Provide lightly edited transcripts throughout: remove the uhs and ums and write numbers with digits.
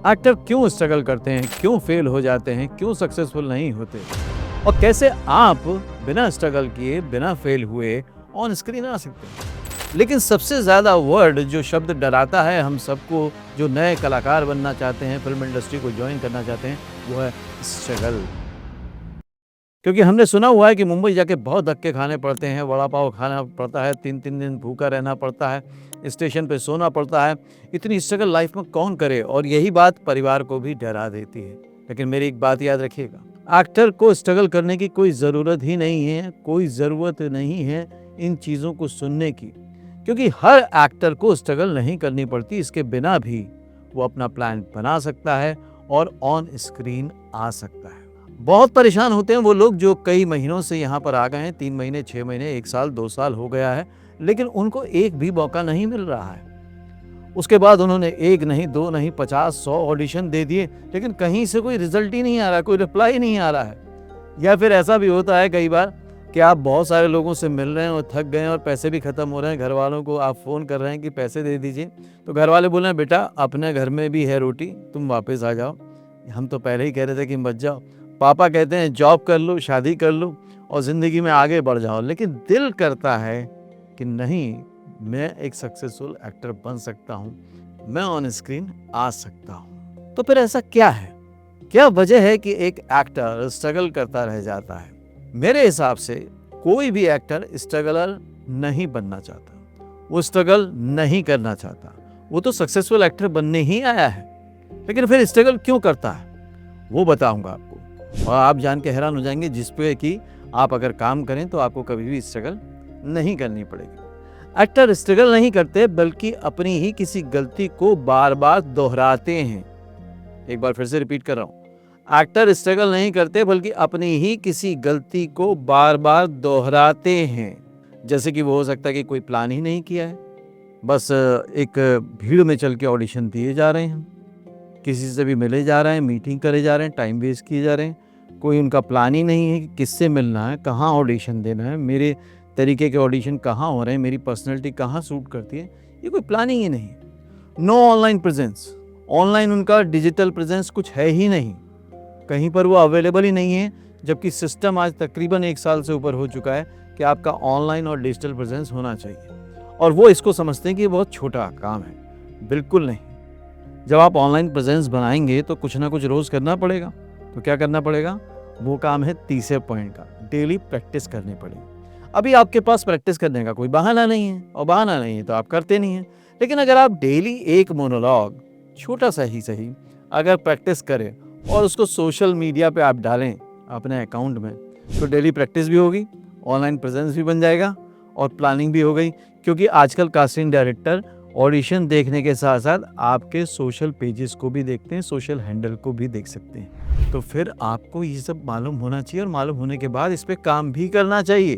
Actor क्यों struggle करते हैं, क्यों फेल हो जाते हैं, क्यों सक्सेसफुल नहीं होते, और कैसे आप बिना स्ट्रगल किए, बिना फेल हुए ऑन स्क्रीन आ सकते हैं। लेकिन सबसे ज़्यादा वर्ड जो शब्द डराता है हम सबको, जो नए कलाकार बनना चाहते हैं, फिल्म इंडस्ट्री को ज्वाइन करना चाहते हैं, वो है स्ट्रगल। क्योंकि हमने सुना हुआ है कि मुंबई जाके बहुत धक्के खाने पड़ते हैं, वड़ा पाव खाना पड़ता है, 3-3 दिन भूखा रहना पड़ता है, स्टेशन पे सोना पड़ता है। इतनी स्ट्रगल लाइफ में कौन करे, और यही बात परिवार को भी डरा देती है। लेकिन मेरी एक बात याद रखिएगा, एक्टर को स्ट्रगल करने की कोई ज़रूरत ही नहीं है, कोई ज़रूरत नहीं है इन चीज़ों को सुनने की, क्योंकि हर एक्टर को स्ट्रगल नहीं करनी पड़ती। इसके बिना भी वो अपना प्लान बना सकता है और ऑन स्क्रीन आ सकता है। बहुत परेशान होते हैं वो लोग जो कई महीनों से यहाँ पर आ गए हैं, 3 महीने, 6 महीने, 1 साल, 2 साल हो गया है, लेकिन उनको एक भी मौका नहीं मिल रहा है। उसके बाद उन्होंने 1 नहीं, 2 नहीं, 50-100 ऑडिशन दे दिए, लेकिन कहीं से कोई रिजल्ट ही नहीं आ रहा है, कोई रिप्लाई नहीं आ रहा है। या फिर ऐसा भी होता है कई बार कि आप बहुत सारे लोगों से मिल रहे हैं और थक गए हैं और पैसे भी खत्म हो रहे हैं, घर वालों को आप फ़ोन कर रहे हैं कि पैसे दे दीजिए, तो घर वाले बोल रहे हैं बेटा अपने घर में भी है रोटी, तुम वापस आ जाओ। हम तो पहले ही कह रहे थे कि मत जाओ। पापा कहते हैं जॉब कर लो, शादी कर लो और ज़िंदगी में आगे बढ़ जाओ, लेकिन दिल करता है कि नहीं, मैं एक सक्सेसफुल एक्टर बन सकता हूँ, मैं ऑन स्क्रीन आ सकता हूँ। तो फिर ऐसा क्या है, क्या वजह है कि एक एक्टर स्ट्रगल करता रह जाता है? मेरे हिसाब से कोई भी एक्टर स्ट्रगलर नहीं बनना चाहता, वो स्ट्रगल नहीं करना चाहता, वो तो सक्सेसफुल एक्टर बनने ही आया है। लेकिन फिर स्ट्रगल क्यों करता है वो बताऊंगा आपको, और आप जान के हैरान हो जाएंगे जिस पे कि आप अगर काम करें तो आपको कभी भी स्ट्रगल नहीं करनी पड़ेगी। एक्टर स्ट्रगल नहीं करते बल्कि अपनी ही किसी गलती को बार बार दोहराते हैं। एक बार फिर से रिपीट कर रहा हूँ, एक्टर स्ट्रगल नहीं करते बल्कि अपनी ही किसी गलती को बार बार दोहराते हैं। जैसे कि वो हो सकता है कि कोई प्लान ही नहीं किया है, बस एक भीड़ में चल के ऑडिशन दिए जा रहे हैं, किसी से भी मिले जा रहे हैं, मीटिंग करे जा रहे हैं, टाइम वेस्ट किए जा रहे हैं। कोई उनका प्लान ही नहीं है कि किससे मिलना है, कहाँ ऑडिशन देना है, मेरे तरीके के ऑडिशन कहाँ हो रहे हैं, मेरी पर्सनैलिटी कहाँ सूट करती है, ये कोई प्लानिंग ही नहीं। नो ऑनलाइन प्रेजेंस, ऑनलाइन उनका डिजिटल प्रेजेंस कुछ है ही नहीं, कहीं पर वो अवेलेबल ही नहीं है। जबकि सिस्टम आज तकरीबन 1 साल से ऊपर हो चुका है कि आपका ऑनलाइन और डिजिटल प्रेजेंस होना चाहिए, और वो इसको समझते हैं कि ये बहुत छोटा काम है। बिल्कुल नहीं। जब आप ऑनलाइन प्रेजेंस बनाएंगे तो कुछ ना कुछ रोज़ करना पड़ेगा। तो क्या करना पड़ेगा? वो काम है तीसरे पॉइंट का, डेली प्रैक्टिस करनी पड़ेगी। अभी आपके पास प्रैक्टिस करने का कोई बहाना नहीं है, और बहाना नहीं है तो आप करते नहीं हैं। लेकिन अगर आप डेली एक मोनोलॉग, छोटा सा ही सही, अगर प्रैक्टिस करें और उसको सोशल मीडिया पे आप डालें अपने अकाउंट में, तो डेली प्रैक्टिस भी होगी, ऑनलाइन प्रेजेंस भी बन जाएगा और प्लानिंग भी हो गई। क्योंकि आजकल कास्टिंग डायरेक्टर ऑडिशन देखने के साथ साथ आपके सोशल पेजेस को भी देखते हैं, सोशल हैंडल को भी देख सकते हैं। तो फिर आपको ये सब मालूम होना चाहिए, और मालूम होने के बाद इस पे काम भी करना चाहिए।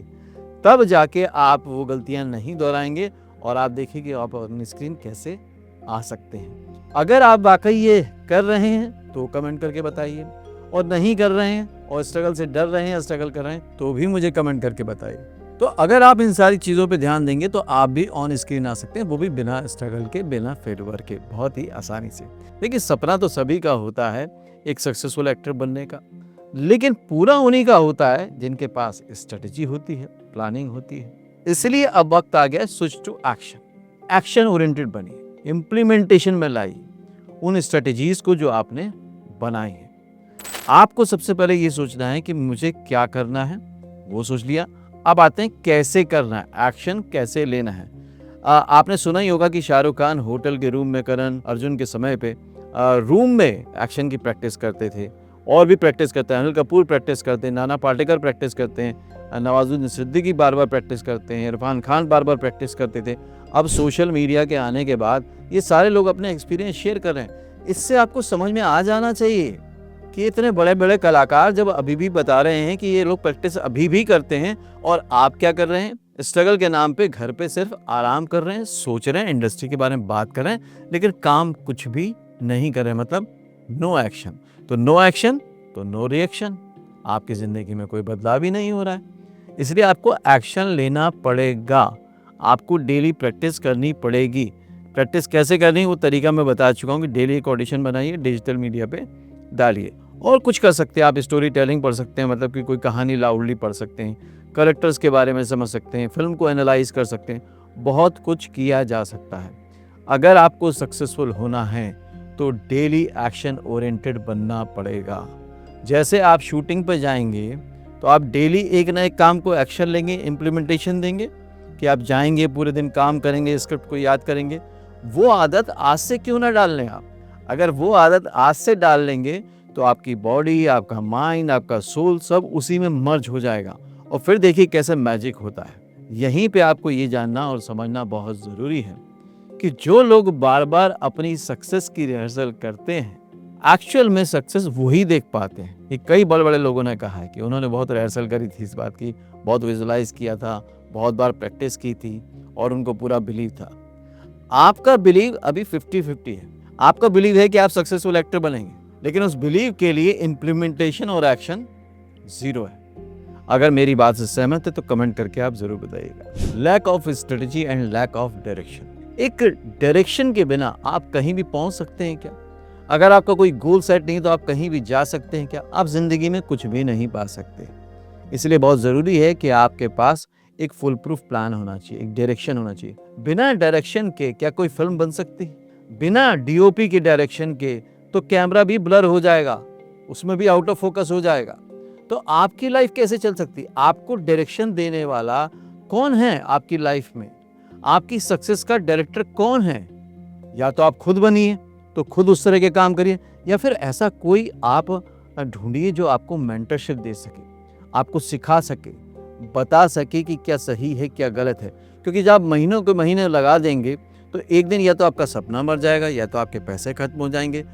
तब जाके आप वो गलतियां नहीं दोहराएंगे और आप देखिए कि आप अपनी स्क्रीन कैसे आ सकते हैं। अगर आप वाकई ये कर रहे हैं तो कमेंट करके बताइए, और नहीं कर रहे हैं और स्ट्रगल से डर रहे हैं या स्ट्रगल कर रहे हैं तो भी मुझे कमेंट करके बताइए। तो अगर आप इन सारी चीज़ों पे ध्यान देंगे तो आप भी ऑन स्क्रीन आ सकते हैं, वो भी बिना स्ट्रगल के, बिना फेलियर के, बहुत ही आसानी से। देखिए, सपना तो सभी का होता है एक सक्सेसफुल एक्टर बनने का, लेकिन पूरा उन्हीं का होता है जिनके पास स्ट्रेटजी होती है, प्लानिंग होती है। इसलिए अब वक्त आ गया switch to action. Action oriented बनिए, इम्प्लीमेंटेशन में लाइए उन स्ट्रेटजीज को जो आपने बनाई है। आपको सबसे पहले ये सोचना है कि मुझे क्या करना है, वो सोच लिया। अब आते हैं कैसे करना है, एक्शन कैसे लेना है। आपने सुना ही होगा कि शाहरुख खान होटल के रूम में करण अर्जुन के समय पे रूम में एक्शन की प्रैक्टिस करते थे, और भी प्रैक्टिस करते हैं, अनिल कपूर प्रैक्टिस करते हैं, नाना पाटेकर प्रैक्टिस करते हैं, नवाजुद्दीन सिद्दीकी बार बार प्रैक्टिस करते हैं, इरफान खान बार बार प्रैक्टिस करते थे। अब सोशल मीडिया के आने के बाद ये सारे लोग अपने एक्सपीरियंस शेयर कर रहे हैं। इससे आपको समझ में आ जाना चाहिए कि इतने बड़े बड़े कलाकार जब अभी भी बता रहे हैं कि ये लोग प्रैक्टिस अभी भी करते हैं, और आप क्या कर रहे हैं? स्ट्रगल के नाम पे घर पे सिर्फ आराम कर रहे हैं, सोच रहे हैं, इंडस्ट्री के बारे में बात कर रहे हैं, लेकिन काम कुछ भी नहीं कर रहे हैं। मतलब नो एक्शन। तो नो एक्शन तो नो रिएक्शन, आपकी ज़िंदगी में कोई बदलाव ही नहीं हो रहा है। इसलिए आपको एक्शन लेना पड़ेगा, आपको डेली प्रैक्टिस करनी पड़ेगी। प्रैक्टिस कैसे करनी है वो तरीका मैं बता चुका हूँ कि डेली एक ऑडिशन बनाइए, डिजिटल मीडिया पे डालिए। और कुछ कर सकते हैं आप, स्टोरी टेलिंग पढ़ सकते हैं, मतलब कि कोई कहानी लाउडली पढ़ सकते हैं, कैरेक्टर्स के बारे में समझ सकते हैं, फिल्म को एनालाइज कर सकते हैं, बहुत कुछ किया जा सकता है। अगर आपको सक्सेसफुल होना है तो डेली एक्शन ओरिएंटेड बनना पड़ेगा। जैसे आप शूटिंग पे जाएंगे तो आप डेली एक ना एक काम को एक्शन लेंगे, इम्प्लीमेंटेशन देंगे कि आप जाएंगे, पूरे दिन काम करेंगे, स्क्रिप्ट को याद करेंगे। वो आदत आज से क्यों ना डाल लें आप। अगर वो आदत आज से डाल लेंगे तो आपकी बॉडी, आपका माइंड, आपका सोल सब उसी में मर्ज हो जाएगा और फिर देखिए कैसे मैजिक होता है। यहीं पे आपको ये जानना और समझना बहुत ज़रूरी है कि जो लोग बार बार अपनी सक्सेस की रिहर्सल करते हैं, एक्चुअल में सक्सेस वही देख पाते हैं। ये कई बड़े बड़े लोगों ने कहा है कि उन्होंने बहुत रिहर्सल करी थी इस बात की, बहुत विजुलाइज किया था, बहुत बार प्रैक्टिस की थी और उनको पूरा बिलीव था। आपका बिलीव अभी 50-50 है। आपका बिलीव है कि आप सक्सेसफुल एक्टर बनेंगे, लेकिन उस बिलीव के लिए इम्प्लीमेंटेशन और एक्शन जीरो है। अगर मेरी बात से सहमत है तो कमेंट करके आप जरूर बताइएगा। Lack of strategy and lack of direction. एक डायरेक्शन के बिना आप कहीं भी पहुंच सकते हैं क्या? अगर आपका कोई गोल सेट नहीं तो आप कहीं भी जा सकते हैं क्या? आप जिंदगी में कुछ भी नहीं पा सकते। इसलिए बहुत ज़रूरी है कि आपके पास एक फुल प्रूफ प्लान होना चाहिए, एक डायरेक्शन होना चाहिए। बिना डायरेक्शन के क्या कोई फिल्म बन सकती है? बिना डीओपी के डायरेक्शन के तो कैमरा भी ब्लर हो जाएगा, उसमें भी आउट ऑफ फोकस हो जाएगा। तो आपकी लाइफ कैसे चल सकती है? आपको डायरेक्शन देने वाला कौन है आपकी लाइफ में? आपकी सक्सेस का डायरेक्टर कौन है? या तो आप खुद बनिए, तो खुद उस तरह के काम करिए, या फिर ऐसा कोई आप ढूंढिए जो आपको मेंटरशिप दे सके, आपको सिखा सके, बता सके कि क्या सही है क्या गलत है। क्योंकि जब आप महीनों के महीने लगा देंगे तो एक दिन या तो आपका सपना मर जाएगा या तो आपके पैसे खत्म हो जाएंगे।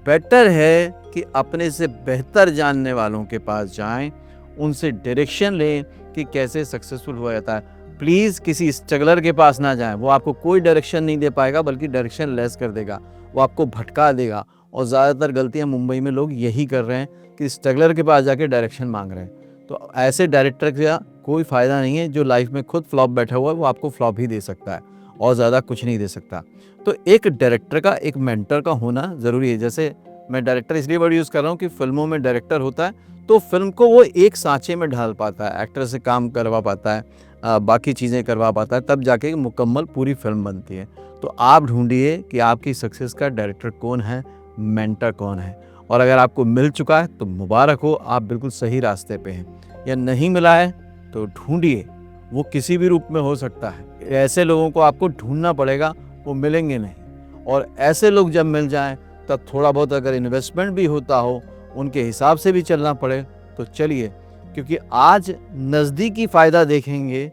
बेटर है कि अपने से बेहतर जानने वालों के पास जाएं, उनसे डायरेक्शन लें कि कैसे सक्सेसफुल हो जाता है। प्लीज़ किसी स्ट्रगलर के पास ना जाएं, वो आपको कोई डायरेक्शन नहीं दे पाएगा, बल्कि डायरेक्शन लेस कर देगा, वो आपको भटका देगा। और ज़्यादातर गलतियां मुंबई में लोग यही कर रहे हैं कि स्ट्रगलर के पास जाके डायरेक्शन मांग रहे हैं। तो ऐसे डायरेक्टर का कोई फ़ायदा नहीं है। जो लाइफ में खुद फ्लॉप बैठा हुआ है वो आपको फ्लॉप ही दे सकता है और ज़्यादा कुछ नहीं दे सकता। तो एक डायरेक्टर का, एक मेंटर का होना ज़रूरी है। जैसे मैं डायरेक्टर इसलिए वर्ड यूज़ कर रहा हूँ कि फिल्मों में डायरेक्टर होता है तो फिल्म को वो एक सांचे में ढाल पाता है, एक्टर से काम करवा पाता है, बाकी चीज़ें करवा पाता है, तब जाके मुकम्मल पूरी फिल्म बनती है। तो आप ढूंढिए कि आपकी सक्सेस का डायरेक्टर कौन है, मेंटर कौन है। और अगर आपको मिल चुका है तो मुबारक हो, आप बिल्कुल सही रास्ते पे हैं। या नहीं मिला है तो ढूंढिए, वो किसी भी रूप में हो सकता है। ऐसे लोगों को आपको ढूंढना पड़ेगा, वो मिलेंगे नहीं। और ऐसे लोग जब मिल जाएं तब थोड़ा बहुत अगर इन्वेस्टमेंट भी होता हो, उनके हिसाब से भी चलना पड़े तो चलिए। क्योंकि आज नज़दीकी फ़ायदा देखेंगे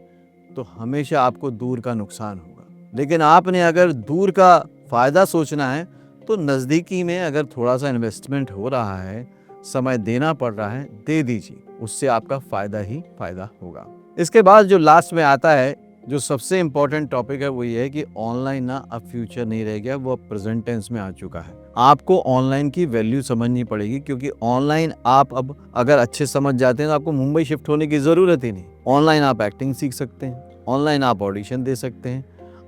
तो हमेशा आपको दूर का नुकसान होगा। लेकिन आपने अगर दूर का फ़ायदा सोचना है तो नज़दीकी में अगर थोड़ा सा इन्वेस्टमेंट हो रहा है, समय देना पड़ रहा है, दे दीजिए, उससे आपका फ़ायदा ही फ़ायदा होगा। इसके बाद जो लास्ट में आता है, जो सबसे इम्पॉर्टेंट टॉपिक है, वो ये है कि ऑनलाइन ना अब फ्यूचर नहीं रह गया, वो अब प्रेजेंट टेंस में आ चुका है। आपको ऑनलाइन की वैल्यू समझनी पड़ेगी, क्योंकि ऑनलाइन आप अब अगर अच्छे समझ जाते हैं तो आपको मुंबई शिफ्ट होने की ज़रूरत ही नहीं। ऑनलाइन आप एक्टिंग सीख सकते हैं, ऑनलाइन आप ऑडिशन दे सकते हैं,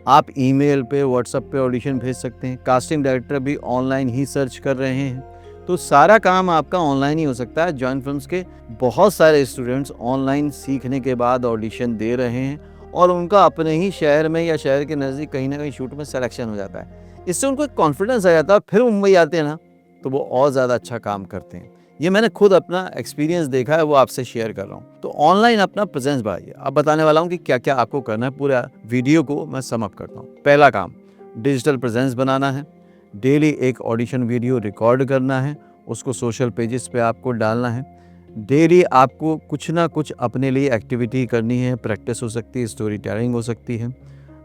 आप ईमेल पे, व्हाट्सएप पे ऑडिशन भेज सकते हैं, कास्टिंग डायरेक्टर भी ऑनलाइन ही सर्च कर रहे हैं। तो सारा काम आपका ऑनलाइन ही हो सकता है। जॉइन फिल्म्स के बहुत सारे स्टूडेंट्स ऑनलाइन सीखने के बाद ऑडिशन दे रहे हैं और उनका अपने ही शहर में या शहर के नज़दीक कहीं ना कहीं शूट में सिलेक्शन हो जाता है। इससे उनको एक कॉन्फिडेंस आ जाता है, फिर मुंबई आते हैं ना तो वो और ज़्यादा अच्छा काम करते हैं। ये मैंने खुद अपना एक्सपीरियंस देखा है, वो आपसे शेयर कर रहा हूँ। तो ऑनलाइन अपना प्रेजेंस बढ़ाइए। अब बताने वाला हूँ कि क्या क्या आपको करना है, पूरा वीडियो को मैं सम अप करता हूँ। पहला काम, डिजिटल प्रेजेंस बनाना है। डेली एक ऑडिशन वीडियो रिकॉर्ड करना है, उसको सोशल पेजेस पे आपको डालना है। डेली आपको कुछ ना कुछ अपने लिए एक्टिविटी करनी है, प्रैक्टिस हो सकती है, स्टोरी टेलिंग हो सकती है।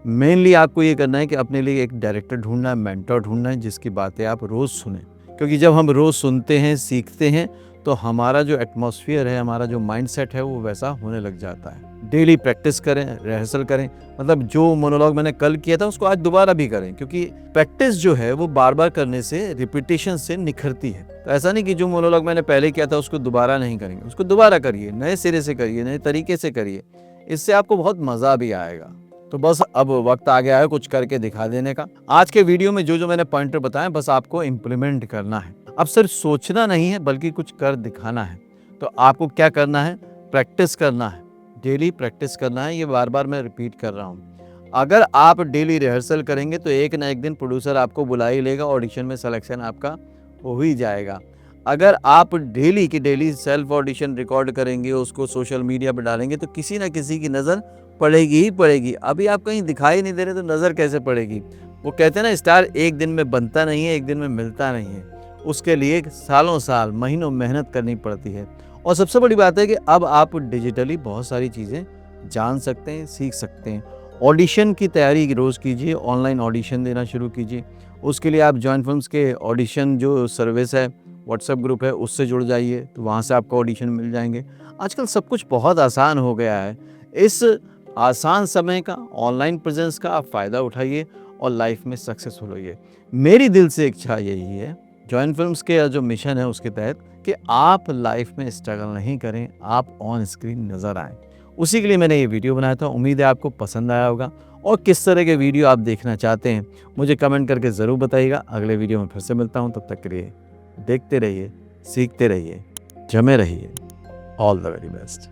मेनली आपको ये करना है कि अपने लिए एक डायरेक्टर ढूंढना है, मेंटर ढूंढना है, जिसकी बातें आप रोज़ सुनें। क्योंकि जब हम रोज़ सुनते हैं, सीखते हैं, तो हमारा जो एटमॉस्फेयर है, हमारा जो माइंडसेट है, वो वैसा होने लग जाता है। डेली प्रैक्टिस करें, रिहर्सल करें। मतलब जो मोनोलॉग मैंने कल किया था उसको आज दोबारा भी करें, क्योंकि प्रैक्टिस जो है वो बार बार करने से, रिपीटेशन से निखरती है। तो ऐसा नहीं कि जो मोनोलॉग मैंने पहले किया था उसको दोबारा नहीं करेंगे, उसको दोबारा करिए, नए सिरे से करिए, नए तरीके से करिए। इससे आपको बहुत मज़ा भी आएगा। तो बस अब वक्त आ गया है कुछ करके दिखा देने का। आज के वीडियो में जो जो मैंने पॉइंटर बताए बस आपको इम्प्लीमेंट करना है। अब सिर्फ सोचना नहीं है बल्कि कुछ कर दिखाना है। तो आपको क्या करना है? प्रैक्टिस करना है, डेली प्रैक्टिस करना है। ये बार बार मैं रिपीट कर रहा हूँ। अगर आप डेली रिहर्सल करेंगे तो एक ना एक दिन प्रोड्यूसर आपको बुला ही लेगा, ऑडिशन में सिलेक्शन आपका हो ही जाएगा। अगर आप डेली की डेली सेल्फ ऑडिशन रिकॉर्ड करेंगे, उसको सोशल मीडिया पर डालेंगे तो किसी ना किसी की नज़र पड़ेगी ही पड़ेगी। अभी आप कहीं दिखाई नहीं दे रहे तो नज़र कैसे पड़ेगी? वो कहते हैं ना, स्टार एक दिन में बनता नहीं है, एक दिन में मिलता नहीं है। उसके लिए सालों साल, महीनों मेहनत करनी पड़ती है। और सबसे बड़ी बात है कि अब आप डिजिटली बहुत सारी चीज़ें जान सकते हैं, सीख सकते हैं। ऑडिशन की तैयारी रोज़ कीजिए, ऑनलाइन ऑडिशन देना शुरू कीजिए। उसके लिए आप जॉइन फिल्म्स के ऑडिशन जो सर्विस है, व्हाट्सएप ग्रुप है, उससे जुड़ जाइए, तो वहाँ से आपको ऑडिशन मिल जाएंगे। आजकल सब कुछ बहुत आसान हो गया है। इस आसान समय का, ऑनलाइन प्रेजेंस का आप फ़ायदा उठाइए और लाइफ में सक्सेसफुल होइए। मेरी दिल से इच्छा यही है, जॉइन फिल्म्स के जो मिशन है उसके तहत, कि आप लाइफ में स्ट्रगल नहीं करें, आप ऑन स्क्रीन नज़र आएँ। उसी के लिए मैंने ये वीडियो बनाया था। उम्मीद है आपको पसंद आया होगा। और किस तरह के वीडियो आप देखना चाहते हैं मुझे कमेंट करके ज़रूर बताइएगा। अगले वीडियो में फिर से मिलता हूँ, तब तक के लिए देखते रहिए, सीखते रहिए, जमे रहिए। All the very best.